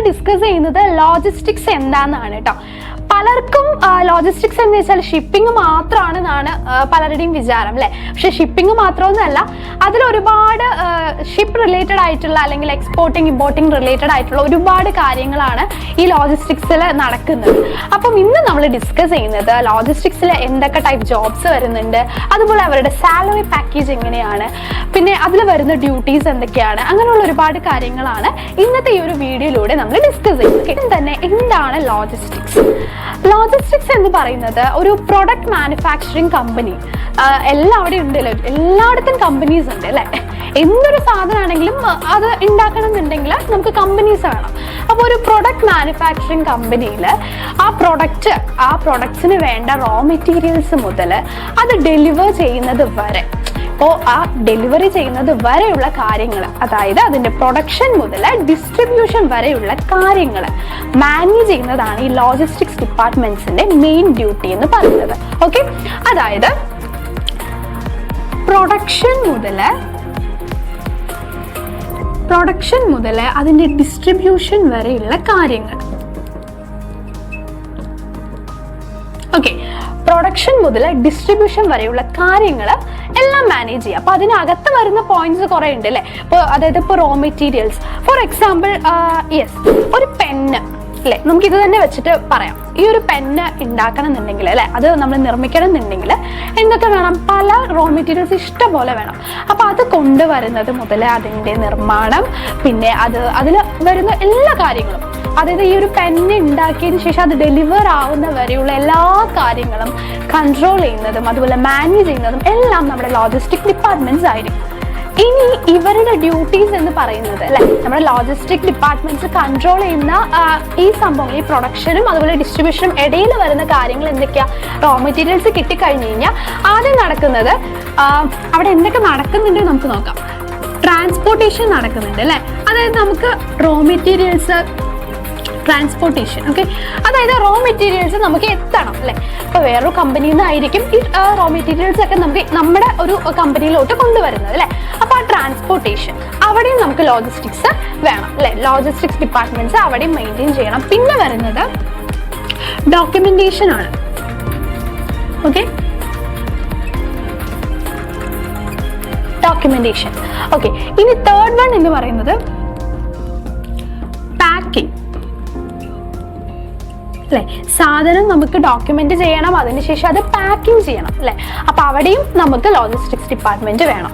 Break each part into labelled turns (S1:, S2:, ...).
S1: Discuss ചെയ്യുന്നത് logistics എന്താണെന്നാണ് കേട്ടോ. പലർക്കും ലോജിസ്റ്റിക്സ് എന്ന് വെച്ചാൽ ഷിപ്പിംഗ് മാത്രമാണെന്നാണ് പലരുടെയും വിചാരം അല്ലേ. പക്ഷെ ഷിപ്പിംഗ് മാത്രമൊന്നുമല്ല, അതിലൊരുപാട് ഷിപ്പ് റിലേറ്റഡ് ആയിട്ടുള്ള അല്ലെങ്കിൽ എക്സ്പോർട്ടിങ് ഇമ്പോർട്ടിങ് റിലേറ്റഡ് ആയിട്ടുള്ള ഒരുപാട് കാര്യങ്ങളാണ് ഈ ലോജിസ്റ്റിക്സിൽ നടക്കുന്നത്. അപ്പം ഇന്ന് നമ്മൾ ഡിസ്കസ് ചെയ്യുന്നത് ലോജിസ്റ്റിക്സിൽ എന്തൊക്കെ ടൈപ്പ് ജോബ്സ് വരുന്നുണ്ട്, അതുപോലെ അവരുടെ സാലറി പാക്കേജ് എങ്ങനെയാണ്, പിന്നെ അതിൽ വരുന്ന ഡ്യൂട്ടീസ് എന്തൊക്കെയാണ്, അങ്ങനെയുള്ള ഒരുപാട് കാര്യങ്ങളാണ് ഇന്നത്തെ ഈ ഒരു വീഡിയോയിലൂടെ നമ്മൾ ഡിസ്കസ് ചെയ്യുന്നത്. തന്നെ എന്താണ് ലോജിസ്റ്റിക്സ്? ലോജിസ്റ്റിക്സ് എന്ന് പറയുന്നത് ഒരു പ്രൊഡക്റ്റ് മാനുഫാക്ചറിങ് കമ്പനി. എല്ലാവിടെയും ഉണ്ടല്ലോ, എല്ലായിടത്തും കമ്പനീസ് ഉണ്ട് അല്ലേ. എന്തൊരു സാധനമാണെങ്കിലും അത് ഉണ്ടാക്കണം നമുക്ക് കമ്പനീസ് വേണം. അപ്പോൾ ഒരു പ്രൊഡക്റ്റ് മാനുഫാക്ചറിങ് കമ്പനിയിൽ ആ പ്രൊഡക്ട്സിന് വേണ്ട റോ മെറ്റീരിയൽസ് മുതൽ അത് ഡെലിവർ ചെയ്യുന്നത് വരെ, അപ്പോൾ ആ ഡെലിവറി ചെയ്യുന്നത് വരെയുള്ള കാര്യങ്ങൾ, അതായത് അതിൻ്റെ പ്രൊഡക്ഷൻ മുതൽ ഡിസ്ട്രിബ്യൂഷൻ വരെയുള്ള കാര്യങ്ങൾ മാനേജ് ചെയ്യുന്നതാണ് ഈ ലോജിസ്റ്റിക്സ് ഡിപ്പാർട്ട്മെന്റ്സിന്റെ മെയിൻ ഡ്യൂട്ടി എന്ന് പറയുന്നത്. ഓക്കെ, അതായത് പ്രൊഡക്ഷൻ മുതൽ അതിൻ്റെ ഡിസ്ട്രിബ്യൂഷൻ വരെയുള്ള കാര്യങ്ങൾ. ഓക്കെ, പ്രൊഡക്ഷൻ മുതൽ ഡിസ്ട്രിബ്യൂഷൻ വരെയുള്ള കാര്യങ്ങൾ എല്ലാം മാനേജ് ചെയ്യുക. അപ്പോൾ അതിനകത്ത് വരുന്ന പോയിന്റ്സ് കുറേ ഉണ്ട് അല്ലേ. ഇപ്പോൾ അതായത് ഇപ്പോൾ റോ മെറ്റീരിയൽസ്, ഫോർ എക്സാമ്പിൾ ഒരു പെന്ന് അല്ലേ, നമുക്കിത് തന്നെ വെച്ചിട്ട് പറയാം. ഈ ഒരു പെന്ന് ഉണ്ടാക്കണം എന്നുണ്ടെങ്കിൽ അല്ലേ, അത് നമ്മൾ നിർമ്മിക്കണം എന്നുണ്ടെങ്കിൽ എന്തൊക്കെ വേണം? പല റോ മെറ്റീരിയൽസ് ഇഷ്ടം പോലെ വേണം. അപ്പോൾ അത് കൊണ്ടുവരുന്നത് മുതൽ അതിൻ്റെ നിർമ്മാണം, പിന്നെ അതിൽ വരുന്ന എല്ലാ കാര്യങ്ങളും, അതായത് ഈ ഒരു പെന്ന് ഉണ്ടാക്കിയതിന് ശേഷം അത് ഡെലിവർ ആവുന്ന വരെയുള്ള എല്ലാ കാര്യങ്ങളും കൺട്രോൾ ചെയ്യുന്നതും അതുപോലെ മാനേജ് ചെയ്യുന്നതും എല്ലാം നമ്മുടെ ലോജിസ്റ്റിക് ഡിപ്പാർട്ട്മെന്റ്സ് ആയിരിക്കും. ഇനി ഇവരുടെ ഡ്യൂട്ടീസ് എന്ന് പറയുന്നത് അല്ലെ, നമ്മുടെ ലോജിസ്റ്റിക് ഡിപ്പാർട്ട്മെന്റ്സ് കൺട്രോൾ ചെയ്യുന്ന ഈ സംഭവങ്ങൾ, ഈ പ്രൊഡക്ഷനും അതുപോലെ ഡിസ്ട്രിബ്യൂഷനും ഇടയിൽ വരുന്ന കാര്യങ്ങൾ എന്തൊക്കെയാ? റോ മെറ്റീരിയൽസ് കിട്ടിക്കഴിഞ്ഞ് കഴിഞ്ഞാൽ ആദ്യം നടക്കുന്നത്, അവിടെ എന്തൊക്കെ നടക്കുന്നുണ്ട് നമുക്ക് നോക്കാം. ട്രാൻസ്പോർട്ടേഷൻ നടക്കുന്നുണ്ട് അല്ലെ, അതായത് നമുക്ക് റോ മെറ്റീരിയൽസ് ട്രാൻസ്പോർട്ടേഷൻ. ഓക്കെ, അതായത് റോ മെറ്റീരിയൽസ് നമുക്ക് എത്തണം അല്ലേ. ഇപ്പോൾ വേറൊരു കമ്പനിയിൽ നിന്നായിരിക്കും ഈ റോ മെറ്റീരിയൽസ് ഒക്കെ നമുക്ക് നമ്മുടെ ഒരു കമ്പനിയിലോട്ട് കൊണ്ടുവരുന്നത് അല്ലേ. അപ്പോൾ ആ ട്രാൻസ്പോർട്ടേഷൻ അവിടെയും നമുക്ക് ലോജിസ്റ്റിക്സ് വേണം അല്ലേ. ലോജിസ്റ്റിക്സ് ഡിപ്പാർട്ട്മെന്റ്സ് അവിടെയും മെയിൻറ്റെയിൻ ചെയ്യണം. പിന്നെ വരുന്നത് ഡോക്യുമെന്റേഷൻ ആണ്. Okay, documentation. ഓക്കെ, ഇനി തേർഡ് വൺ എന്ന് പറയുന്നത് പാക്കിംഗ് അല്ലെ. സാധനം നമുക്ക് ഡോക്യുമെന്റ് ചെയ്യണം, അതിനുശേഷം അത് പാക്കിംഗ് ചെയ്യണം അല്ലെ. അപ്പൊ അവിടെയും നമുക്ക് ലോജിസ്റ്റിക്സ് ഡിപ്പാർട്ട്മെന്റ് വേണം.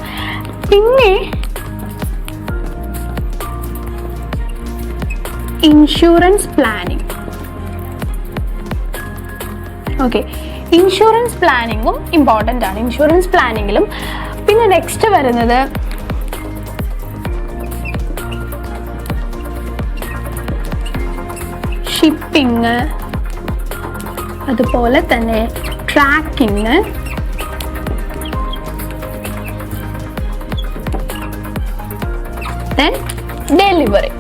S1: പിന്നെ ഇൻഷുറൻസ് പ്ലാനിങ്. ഓക്കെ, ഇൻഷുറൻസ് പ്ലാനിങ്ങും ഇമ്പോർട്ടൻ്റ് ആണ്. ഇൻഷുറൻസ് പ്ലാനിങ്ങിലും പിന്നെ നെക്സ്റ്റ് വരുന്നത് ഷിപ്പിംഗ്, അതുപോലെ തന്നെ ട്രാക്കിംഗ്, ദെൻ ഡെലിവറി.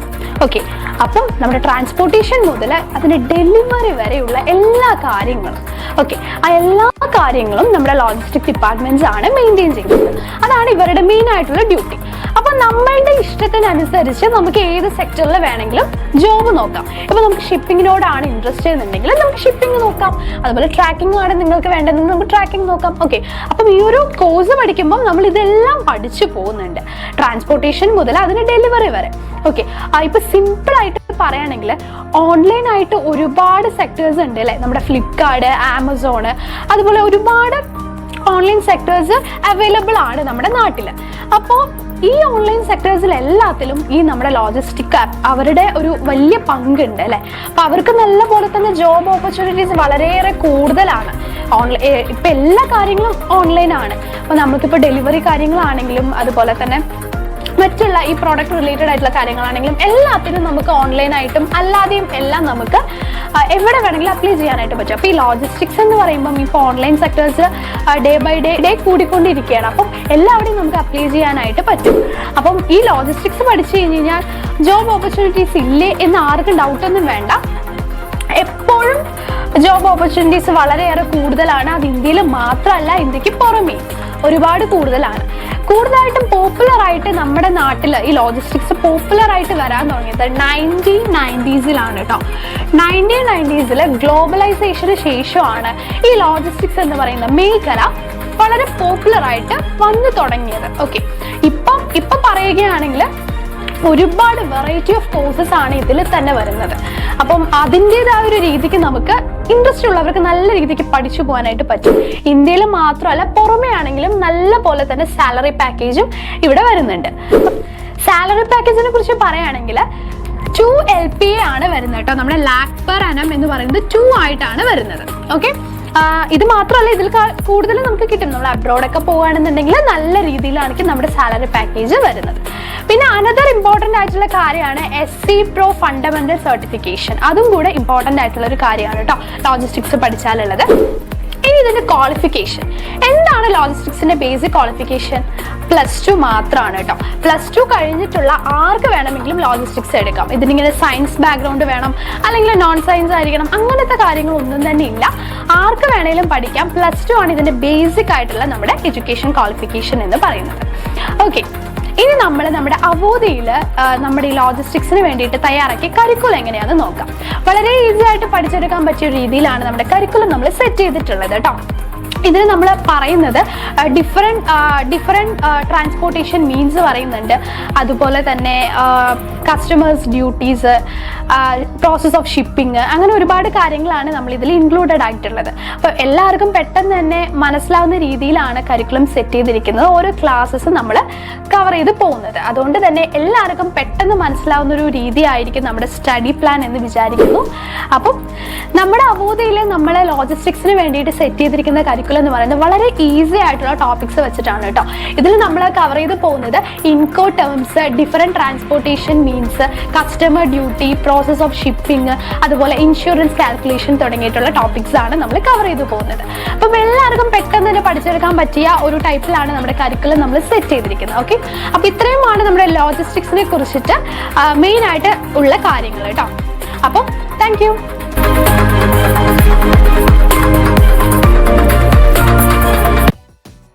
S1: ഓക്കെ, അപ്പം നമ്മുടെ ട്രാൻസ്പോർട്ടേഷൻ മുതൽ അതിൻ്റെ ഡെലിവറി വരെയുള്ള എല്ലാ കാര്യങ്ങളും, ഓക്കെ, ആ എല്ലാ കാര്യങ്ങളും നമ്മുടെ ലോജിസ്റ്റിക് ഡിപ്പാർട്ട്മെന്റ്സ് ആണ് മെയിൻറ്റെയിൻ ചെയ്യുന്നത്. അതാണ് ഇവരുടെ മെയിൻ ആയിട്ടുള്ള ഡ്യൂട്ടി. അപ്പൊ നമ്മളുടെ ഇഷ്ടത്തിനനുസരിച്ച് നമുക്ക് ഏത് സെക്ടറിൽ വേണമെങ്കിലും ജോബ് നോക്കാം. ഇപ്പൊ നമുക്ക് ഷിപ്പിങ്ങിനോടാണ് ഇൻട്രസ്റ്റ് എന്നുണ്ടെങ്കിൽ നമുക്ക് ഷിപ്പിംഗ് നോക്കാം, അതുപോലെ ട്രാക്കിംഗ് ആണ് നിങ്ങൾക്ക് വേണ്ടതെന്ന് നമുക്ക് ട്രാക്കിംഗ് നോക്കാം. ഓക്കെ, അപ്പം ഈ ഒരു കോഴ്സ് പഠിക്കുമ്പോൾ നമ്മൾ ഇതെല്ലാം പഠിച്ചു പോകുന്നുണ്ട്, ട്രാൻസ്പോർട്ടേഷൻ മുതൽ അതിന് ഡെലിവറി വരെ. ഓക്കെ, ഇപ്പൊ സിമ്പിൾ ആയിട്ട് പറയുകയാണെങ്കിൽ ഓൺലൈനായിട്ട് ഒരുപാട് സെക്ടേഴ്സ് ഉണ്ട് അല്ലേ. നമ്മുടെ ഫ്ലിപ്കാർട്ട്, ആമസോൺ, അതുപോലെ ഒരുപാട് ഓൺലൈൻ സെക്ടേഴ്സ് അവൈലബിൾ ആണ് നമ്മുടെ നാട്ടിൽ. അപ്പോൾ ഈ ഓൺലൈൻ സെക്ടേഴ്സിൽ എല്ലാത്തിലും ഈ നമ്മുടെ ലോജിസ്റ്റിക് അവരുടെ ഒരു വലിയ പങ്കുണ്ട് അല്ലേ. അപ്പം അവർക്ക് നല്ല പോലെ തന്നെ ജോബ് ഓപ്പർച്യൂണിറ്റീസ് വളരെയേറെ കൂടുതലാണ്. ഇപ്പം എല്ലാ കാര്യങ്ങളും ഓൺലൈനാണ്. അപ്പോൾ നമുക്കിപ്പോൾ ഡെലിവറി കാര്യങ്ങളാണെങ്കിലും അതുപോലെ തന്നെ മറ്റുള്ള ഈ പ്രോഡക്റ്റ് റിലേറ്റഡ് ആയിട്ടുള്ള കാര്യങ്ങളാണെങ്കിലും എല്ലാത്തിനും നമുക്ക് ഓൺലൈനായിട്ടും അല്ലാതെയും എല്ലാം നമുക്ക് എവിടെ വേണമെങ്കിലും അപ്ലൈ ചെയ്യാനായിട്ട് പറ്റും. അപ്പോൾ ഈ ലോജിസ്റ്റിക്സ് എന്ന് പറയുമ്പം ഇപ്പോൾ online sectors day by day കൂടിക്കൊണ്ടിരിക്കുകയാണ്. അപ്പം എല്ലാവിടെയും നമുക്ക് അപ്ലൈ ചെയ്യാനായിട്ട് പറ്റും. അപ്പം ഈ ലോജിസ്റ്റിക്സ് പഠിച്ചു കഴിഞ്ഞാൽ ജോബ് ഓപ്പർച്യൂണിറ്റീസ് ഇല്ലേ എന്ന് ആർക്കും ഡൗട്ടൊന്നും വേണ്ട. എപ്പോഴും ജോബ് ഓപ്പർച്യൂണിറ്റീസ് വളരെയേറെ കൂടുതലാണ്. അത് ഇന്ത്യയിൽ മാത്രമല്ല, ഇന്ത്യക്ക് പുറമേ ഒരുപാട് കൂടുതലാണ്. കൂടുതലായിട്ടും പോപ്പുലർ ആയിട്ട് നമ്മുടെ നാട്ടിൽ ഈ ലോജിസ്റ്റിക്സ് പോപ്പുലർ ആയിട്ട് വരാൻ തുടങ്ങിയത് 1990s കേട്ടോ. 1990s ഗ്ലോബലൈസേഷന് ശേഷമാണ് ഈ ലോജിസ്റ്റിക്സ് എന്ന് പറയുന്ന മേഖല വളരെ പോപ്പുലർ ആയിട്ട് വന്നു തുടങ്ങിയത്. ഓക്കെ, ഇപ്പം പറയുകയാണെങ്കിൽ ഒരുപാട് വെറൈറ്റി ഓഫ് കോഴ്സസ് ആണ് ഇതിൽ തന്നെ വരുന്നത്. അപ്പം അതിൻ്റെതായ ഒരു രീതിക്ക് നമുക്ക് ഇൻട്രസ്റ്റ് ഉള്ളവർക്ക് നല്ല രീതിക്ക് പഠിച്ചു പോകാനായിട്ട് പറ്റും. ഇന്ത്യയിൽ മാത്രമല്ല പുറമേ ആണെങ്കിലും നല്ല പോലെ തന്നെ സാലറി പാക്കേജും ഇവിടെ വരുന്നുണ്ട്. സാലറി പാക്കേജിനെ കുറിച്ച് പറയുകയാണെങ്കിൽ 2 LPA ആണ് വരുന്നത് കേട്ടോ. നമ്മുടെ ലാക്ക് പെർ അനം എന്ന് പറയുന്നത് 2 ആയിട്ടാണ് വരുന്നത്. ഓക്കെ, ഇത് മാത്രമല്ല, ഇതിൽ കൂടുതൽ നമുക്ക് കിട്ടും. നമ്മൾ അബ്രോഡൊക്കെ പോകുകയാണെന്നുണ്ടെങ്കിൽ നല്ല രീതിയിലാണെങ്കിൽ നമ്മുടെ സാലറി പാക്കേജ് വരുന്നത്. പിന്നെ അനദർ ഇമ്പോർട്ടൻ്റ് ആയിട്ടുള്ള കാര്യമാണ് SC Pro ഫണ്ടമെന്റൽ സർട്ടിഫിക്കേഷൻ. അതും കൂടെ ഇമ്പോർട്ടൻ്റ് ആയിട്ടുള്ള ഒരു കാര്യമാണ് കേട്ടോ ലോജിസ്റ്റിക്സ് പഠിച്ചാലുള്ളത്. ഇനി ഇതിന്റെ ക്വാളിഫിക്കേഷൻ എന്താണ്? ലോജിസ്റ്റിക്സിന്റെ ബേസിക് ക്വാളിഫിക്കേഷൻ +2 മാത്രമാണ് കേട്ടോ. +2 കഴിഞ്ഞിട്ടുള്ള ആർക്ക് വേണമെങ്കിലും ലോജിസ്റ്റിക്സ് എടുക്കാം. ഇതിനിങ്ങനെ സയൻസ് ബാക്ക്ഗ്രൗണ്ട് വേണം അല്ലെങ്കിൽ നോൺ സയൻസ് ആയിരിക്കണം അങ്ങനത്തെ കാര്യങ്ങളൊന്നും തന്നെ ഇല്ല. ആർക്ക് വേണമെങ്കിലും പഠിക്കാം. +2 ആണ് ഇതിന്റെ ബേസിക് ആയിട്ടുള്ള നമ്മുടെ എഡ്യൂക്കേഷൻ ക്വാളിഫിക്കേഷൻ എന്ന് പറയുന്നത്. ഓക്കെ, ഇനി നമ്മൾ നമ്മുടെ അവോധയിൽ നമ്മുടെ ഈ ലോജിസ്റ്റിക്സിന് വേണ്ടിയിട്ട് തയ്യാറാക്കിയ കരിക്കുലം എങ്ങനെയാണെന്ന് നോക്കാം. വളരെ ഈസി ആയിട്ട് പഠിച്ചെടുക്കാൻ പറ്റിയ രീതിയിലാണ് നമ്മുടെ കരിക്കുലം നമ്മൾ സെറ്റ് ചെയ്തിട്ടുള്ളത് കേട്ടോ. ഇതിന് നമ്മൾ പറയുന്നത് ഡിഫറെൻറ്റ് ട്രാൻസ്പോർട്ടേഷൻ മീൻസ് പറയുന്നുണ്ട്. അതുപോലെ തന്നെ customers duties, process of shipping, അങ്ങനെ ഒരുപാട് കാര്യങ്ങളാണ് നമ്മൾ ഇതിൽ ഇൻക്ലൂഡഡ് ആയിട്ടുള്ളത്. അപ്പോൾ എല്ലാവർക്കും പെട്ടെന്ന് തന്നെ മനസ്സിലാവുന്ന രീതിയിലാണ് കരിക്കുലം സെറ്റ് ചെയ്തിരിക്കുന്നത്. ഓരോ ക്ലാസ്സസ് നമ്മൾ കവർ ചെയ്ത് പോകുന്നത്. അതുകൊണ്ട് തന്നെ എല്ലാവർക്കും പെട്ടെന്ന് മനസ്സിലാവുന്ന ഒരു രീതിയായിരിക്കും നമ്മുടെ സ്റ്റഡി പ്ലാൻ എന്ന് വിചാരിക്കുന്നു. അപ്പം നമ്മുടെ അവോധയിൽ നമ്മൾ ലോജിസ്റ്റിക്സിന് വേണ്ടിയിട്ട് സെറ്റ് ചെയ്തിരിക്കുന്ന കരിക്കുലം എന്ന് പറയുന്നത് വളരെ ഈസി ആയിട്ടുള്ള ടോപ്പിക്സ് വെച്ചിട്ടാണ് കേട്ടോ. ഇതിൽ നമ്മൾ കവർ ചെയ്ത് പോകുന്നത് Incoterms, different transportation means, customer duty, process of shipping, അതുപോലെ ഇൻഷുറൻസ് കാൽക്കുലേഷൻ തുടങ്ങിയിട്ടുള്ള ടോപ്പിക്സ് ആണ് നമ്മൾ കവർ ചെയ്ത് പോകുന്നത്. അപ്പം എല്ലാവർക്കും പെട്ടെന്ന് തന്നെ പഠിച്ചെടുക്കാൻ പറ്റിയ ഒരു ടൈപ്പിലാണ് നമ്മുടെ കരിക്കുലം നമ്മൾ സെറ്റ് ചെയ്തിരിക്കുന്നത്. ഓക്കെ, അപ്പം ഇത്രയുമാണ് നമ്മുടെ ലോജിസ്റ്റിക്സിനെ കുറിച്ചിട്ട് മെയിൻ ആയിട്ട് ഉള്ള കാര്യങ്ങൾ കേട്ടോ. അപ്പം താങ്ക് യു.